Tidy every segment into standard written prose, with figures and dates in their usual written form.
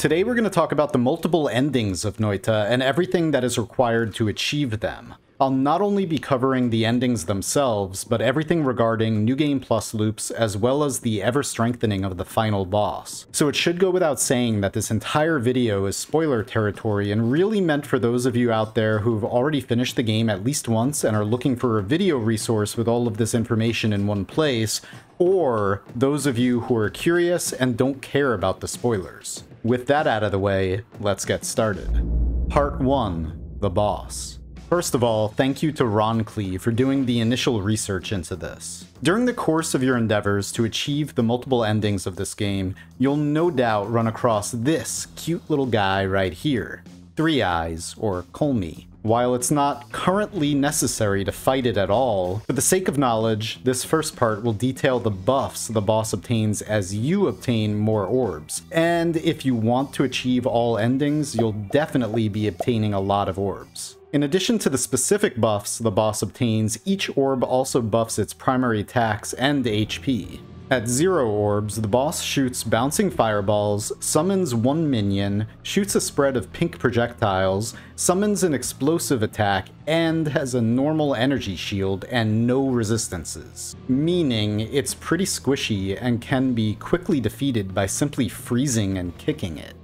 Today we're going to talk about the multiple endings of Noita and everything that is required to achieve them. I'll not only be covering the endings themselves, but everything regarding New Game Plus loops as well as the ever-strengthening of the final boss. So it should go without saying that this entire video is spoiler territory and really meant for those of you out there who've already finished the game at least once and are looking for a video resource with all of this information in one place, or those of you who are curious and don't care about the spoilers. With that out of the way, let's get started. Part 1. The Boss. First of all, thank you to Ronclea for doing the initial research into this. During the course of your endeavors to achieve the multiple endings of this game, you'll no doubt run across this cute little guy right here, Three Eyes, or Colmy. While it's not currently necessary to fight it at all, for the sake of knowledge, this first part will detail the buffs the boss obtains as you obtain more orbs. And if you want to achieve all endings, you'll definitely be obtaining a lot of orbs. In addition to the specific buffs the boss obtains, each orb also buffs its primary attacks and HP. At 0 orbs, the boss shoots bouncing fireballs, summons one minion, shoots a spread of pink projectiles, summons an explosive attack, and has a normal energy shield and no resistances. Meaning, it's pretty squishy and can be quickly defeated by simply freezing and kicking it.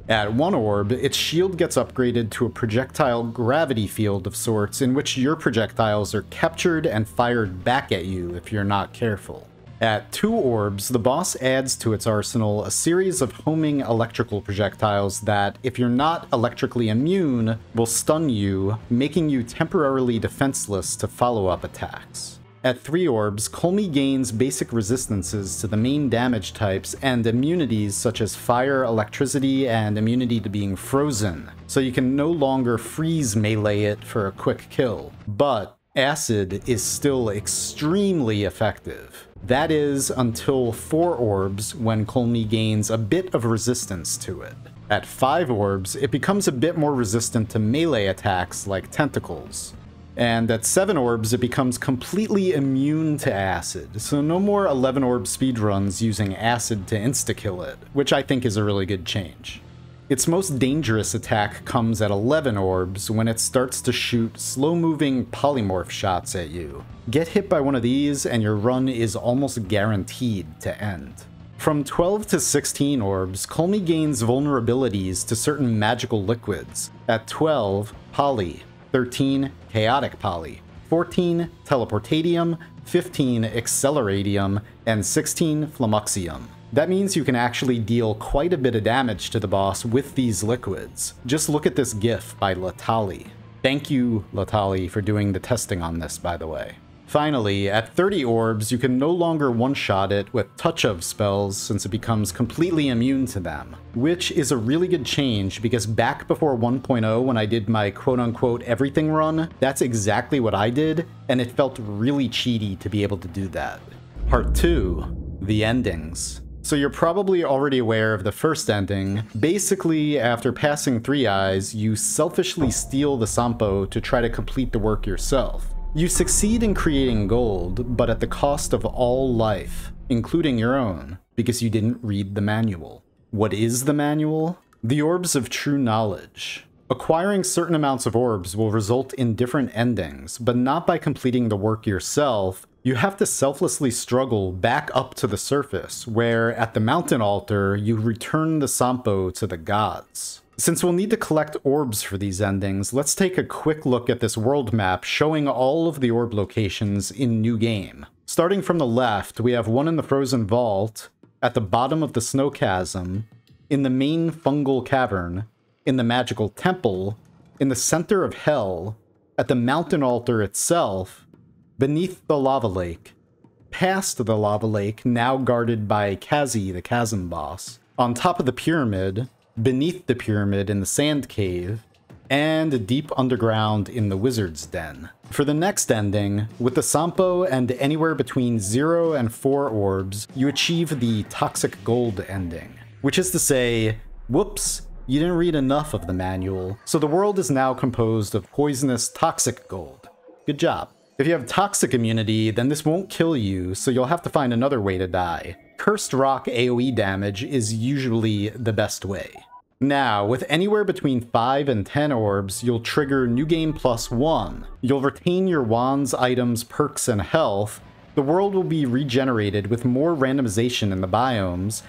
At 1 orb, its shield gets upgraded to a projectile gravity field of sorts in which your projectiles are captured and fired back at you if you're not careful. At 2 orbs, the boss adds to its arsenal a series of homing electrical projectiles that, if you're not electrically immune, will stun you, making you temporarily defenseless to follow-up attacks. At 3 orbs, Colmy gains basic resistances to the main damage types and immunities such as fire, electricity, and immunity to being frozen, so you can no longer freeze melee it for a quick kill. But acid is still extremely effective. That is until 4 orbs, when Colmy gains a bit of resistance to it. At 5 orbs, it becomes a bit more resistant to melee attacks like tentacles. And at 7 orbs, it becomes completely immune to acid, so no more 11 orb speedruns using acid to insta-kill it, which I think is a really good change. Its most dangerous attack comes at 11 orbs, when it starts to shoot slow-moving polymorph shots at you. Get hit by one of these, and your run is almost guaranteed to end. From 12 to 16 orbs, Colmy gains vulnerabilities to certain magical liquids. At 12, Poly. 13, Chaotic Poly, 14, Teleportatium, 15, Acceleratium, and 16, Flammuxium. That means you can actually deal quite a bit of damage to the boss with these liquids. Just look at this GIF by Latali. Thank you, Latali, for doing the testing on this, by the way. Finally, at 30 orbs, you can no longer one-shot it with touch-of spells since it becomes completely immune to them, which is a really good change because back before 1.0 when I did my quote-unquote everything run, that's exactly what I did, and it felt really cheaty to be able to do that. Part 2. The Endings. So you're probably already aware of the first ending. Basically, after passing 3 Eyes, you selfishly steal the Sampo to try to complete the work yourself. You succeed in creating gold, but at the cost of all life, including your own, because you didn't read the manual. What is the manual? The Orbs of True Knowledge. Acquiring certain amounts of orbs will result in different endings, but not by completing the work yourself. You have to selflessly struggle back up to the surface, where at the mountain altar, you return the Sampo to the gods. Since we'll need to collect orbs for these endings, let's take a quick look at this world map showing all of the orb locations in New Game. Starting from the left, we have one in the Frozen Vault, at the bottom of the Snow Chasm, in the main fungal cavern, in the Magical Temple, in the center of Hell, at the mountain altar itself, beneath the Lava Lake, past the Lava Lake, now guarded by Kazi, the Chasm boss, on top of the pyramid, beneath the pyramid in the Sand Cave, and deep underground in the Wizard's Den. For the next ending, with the Sampo and anywhere between 0 and 4 orbs, you achieve the Toxic Gold ending. Which is to say, whoops, you didn't read enough of the manual, so the world is now composed of poisonous toxic gold. Good job. If you have toxic immunity, then this won't kill you, so you'll have to find another way to die. Cursed Rock AoE damage is usually the best way. Now, with anywhere between 5 and 10 orbs, you'll trigger New Game +1. You'll retain your wands, items, perks, and health. The world will be regenerated with more randomization in the biomes.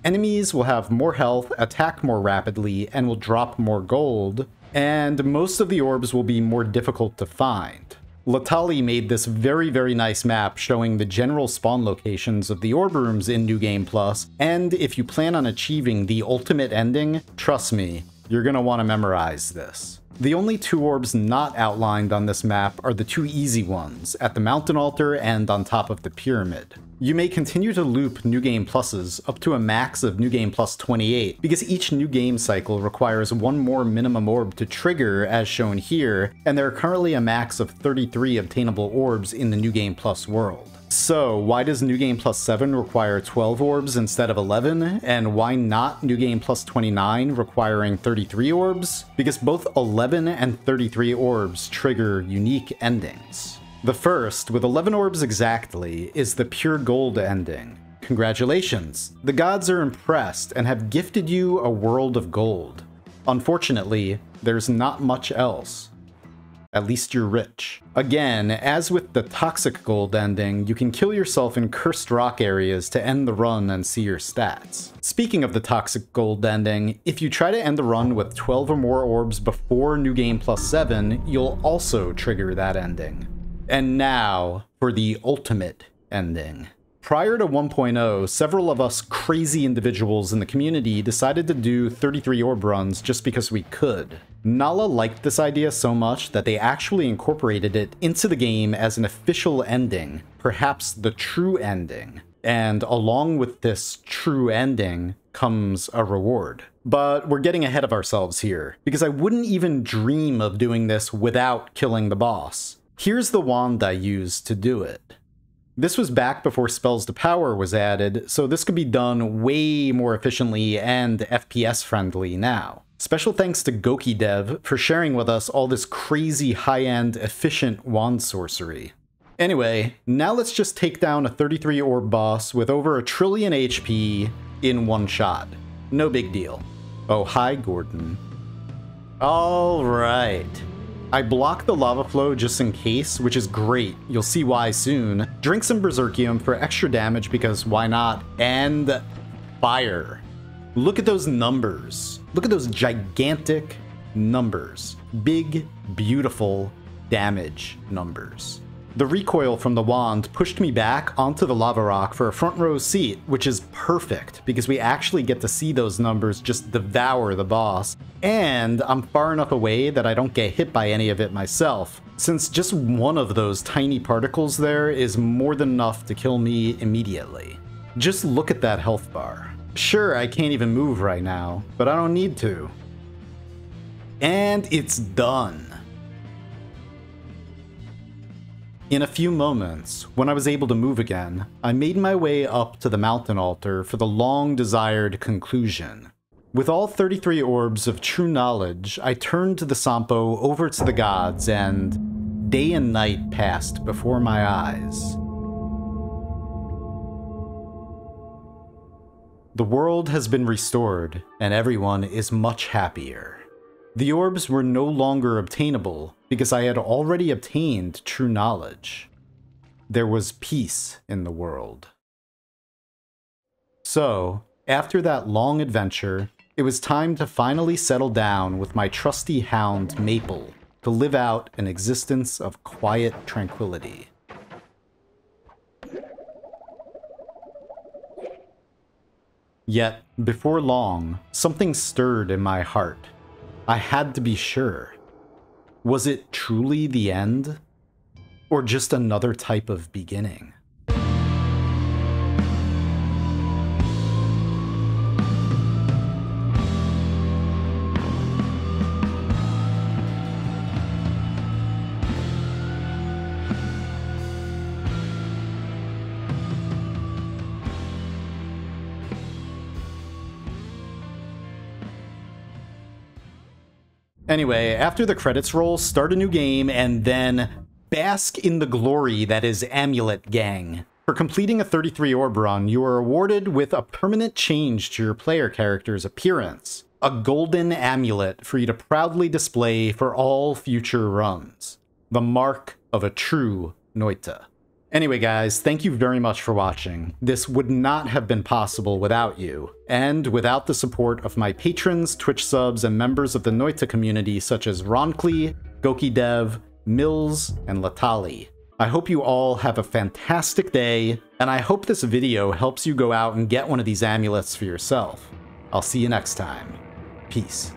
Enemies will have more health, attack more rapidly, and will drop more gold. And most of the orbs will be more difficult to find. Latali made this very, very nice map showing the general spawn locations of the orb rooms in New Game Plus, and if you plan on achieving the ultimate ending, trust me, you're gonna want to memorize this. The only 2 orbs not outlined on this map are the 2 easy ones, at the mountain altar and on top of the pyramid. You may continue to loop New Game Pluses up to a max of New Game Plus 28, because each New Game cycle requires 1 more minimum orb to trigger, as shown here, and there are currently a max of 33 obtainable orbs in the New Game Plus world. So, why does New Game Plus 7 require 12 orbs instead of 11? And why not New Game Plus 29 requiring 33 orbs? Because both 11 and 33 orbs trigger unique endings. The first, with 11 orbs exactly, is the pure gold ending. Congratulations! The gods are impressed and have gifted you a world of gold. Unfortunately, there's not much else. At least you're rich. Again, as with the toxic gold ending, you can kill yourself in cursed rock areas to end the run and see your stats. Speaking of the toxic gold ending, if you try to end the run with 12 or more orbs before New Game Plus 7, you'll also trigger that ending. And now, for the ultimate ending. Prior to 1.0, several of us crazy individuals in the community decided to do 33 orb runs just because we could. Nala liked this idea so much that they actually incorporated it into the game as an official ending, perhaps the true ending. And along with this true ending comes a reward. But we're getting ahead of ourselves here, because I wouldn't even dream of doing this without killing the boss. Here's the wand I used to do it. This was back before Spells to Power was added, so this could be done way more efficiently and FPS friendly now. Special thanks to Goki Dev for sharing with us all this crazy high-end efficient wand sorcery. Anyway, now let's just take down a 33 orb boss with over 1 trillion HP in one shot. No big deal. Oh, hi Gordon. Alright. I blocked the lava flow just in case, which is great. You'll see why soon. Drink some Berserkium for extra damage because why not? And fire. Look at those numbers. Look at those gigantic numbers. Big, beautiful damage numbers. The recoil from the wand pushed me back onto the lava rock for a front row seat, which is perfect because we actually get to see those numbers just devour the boss. And I'm far enough away that I don't get hit by any of it myself, since just one of those tiny particles there is more than enough to kill me immediately. Just look at that health bar. Sure, I can't even move right now, but I don't need to. And it's done. In a few moments, when I was able to move again, I made my way up to the mountain altar for the long-desired conclusion. With all 33 orbs of true knowledge, I turned the Sampo over to the gods, and day and night passed before my eyes. The world has been restored, and everyone is much happier. The orbs were no longer obtainable, because I had already obtained true knowledge. There was peace in the world. So, after that long adventure, it was time to finally settle down with my trusty hound Maple to live out an existence of quiet tranquility. Yet, before long, something stirred in my heart. I had to be sure. Was it truly the end? Or just another type of beginning? Anyway, after the credits roll, start a new game, and then bask in the glory that is Amulet Gang. For completing a 33 orb run, you are awarded with a permanent change to your player character's appearance, a golden amulet for you to proudly display for all future runs. The mark of a true Noita. Anyway guys, thank you very much for watching. This would not have been possible without you, and without the support of my patrons, Twitch subs, and members of the Noita community such as Ronkly, GokiDev, Mills, and Latali. I hope you all have a fantastic day, and I hope this video helps you go out and get one of these amulets for yourself. I'll see you next time. Peace.